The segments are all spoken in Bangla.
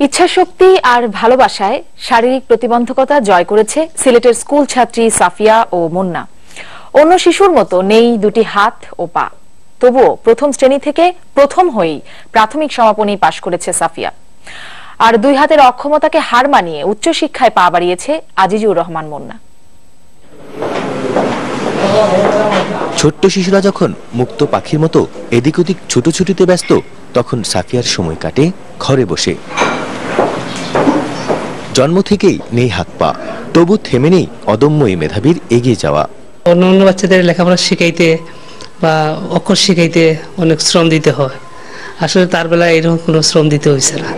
ইচ্ছাশক্তি আর ভালোবাসায় শারীরিক প্রতিবন্ধকতা জয় করেছে সিলেটের স্কুল ছাত্রী সাফিয়া ও মুন্না। অন্য শিশুর মতো নেই দুটি হাত ও পা, তবুও প্রথম শ্রেণী থেকে প্রথম হয়েই প্রাথমিক সমাপনী পাশ করেছে সাফিয়া। আর দুই হাতের অক্ষমতাকে হার মানিয়ে উচ্চশিক্ষায় পা বাড়িয়েছে আজিজুর রহমান মুন্না। ছোট্ট শিশুরা যখন মুক্ত পাখির মতো এদিক ওদিক ছুটোছুটিতে ব্যস্ত, তখন সাফিয়ার সময় কাটে ঘরে বসে। জন্ম থেকেই নেই হাত পা, তবু থেমে নেই অদম্য এই মেধাবীর এগিয়ে যাওয়া। অন্য বাচ্চাদের লেখাপড়া শিখাইতে বা অক্ষর শিখাইতে অনেক শ্রম দিতে হয়, আসলে তার বেলায় এরকম কোনো শ্রম দিতে হয়েছে না।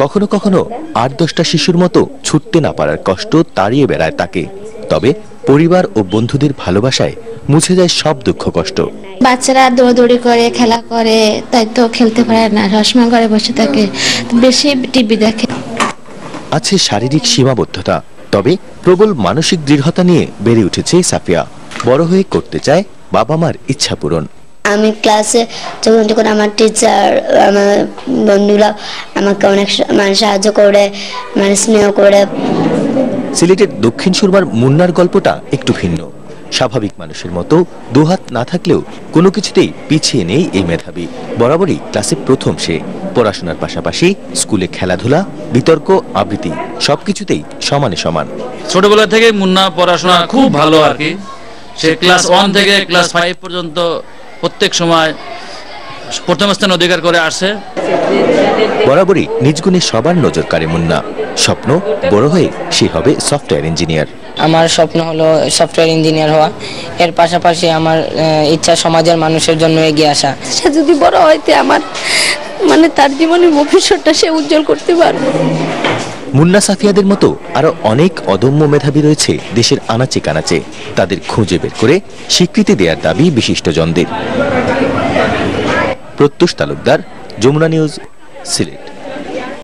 কখনো কখনো ৮-১০টা শিশুর মতো ছুটতে না পারার কষ্ট তাড়িয়ে বেড়ায় তাকে, তবে পরিবার ও বন্ধুদের ভালোবাসায় মুছে যায় সব দুঃখ কষ্ট। বাচ্চারা দৌড়দৌড়ি করে, খেলা করে, তাই তো খেলতে পারে না, সবসময় ঘরে বসে থাকে, বেশি টিভি দেখে। আছে শারীরিক সীমাবদ্ধতা, তবে প্রবল মানসিক দৃঢ়তা নিয়ে বেড়ে উঠেছে সাফিয়া। বড় হয়ে করতে চায় বাবা মার ইচ্ছা পূরণ। আমি ক্লাসে যখন আমার টিচার, আমার বন্ধুরা আমাকে অনেক সাহায্য করে, স্নেহ করে। সিলেটের দক্ষিণ সুরমার মুন্নার গল্পটা একটু ভিন্ন। স্বাভাবিক মানুষের মতো দুহাত না থাকলেও কোনো কিছুতেই পিছিয়ে নেই এই মেধাবী। বরাবরই ক্লাসে প্রথম সে। পড়াশোনার পাশাপাশি স্কুলে খেলাধুলা, বিতর্ক, আবৃত্তি সবকিছুতেই সমানে সমান। ছোটবেলা থেকে মুন্না পড়াশোনা খুব ভালো আর কি। সে ক্লাস 1 থেকে ক্লাস 5 পর্যন্ত প্রত্যেক সময় প্রথম স্থান অধিকার করে আসছে। বরাবরই নিজ গুণে সবার নজর কাড়ে মুন্না। স্বপ্ন বড় হয়ে সে হবে সফটওয়্যার ইঞ্জিনিয়ার। আমার স্বপ্ন হলো সফটওয়্যার ইঞ্জিনিয়ার হওয়া। এর পাশাপাশি আমার ইচ্ছা সমাজের মানুষের জন্য এগিয়ে আসা। সে যদি বড় হইতে আমার তার জীবনের ভবিষ্যৎটা সে উজ্জ্বল করতে পারবে। মুন্না সাফিয়াদের মতো আরো অনেক অদম্য মেধাবী রয়েছে দেশের আনাচে কানাচে। তাদের খুঁজে বের করে স্বীকৃতি দেওয়ার দাবি বিশিষ্টজনদের। প্রত্যুষ তালুকদার, যমুনা নিউজ, সিলেট।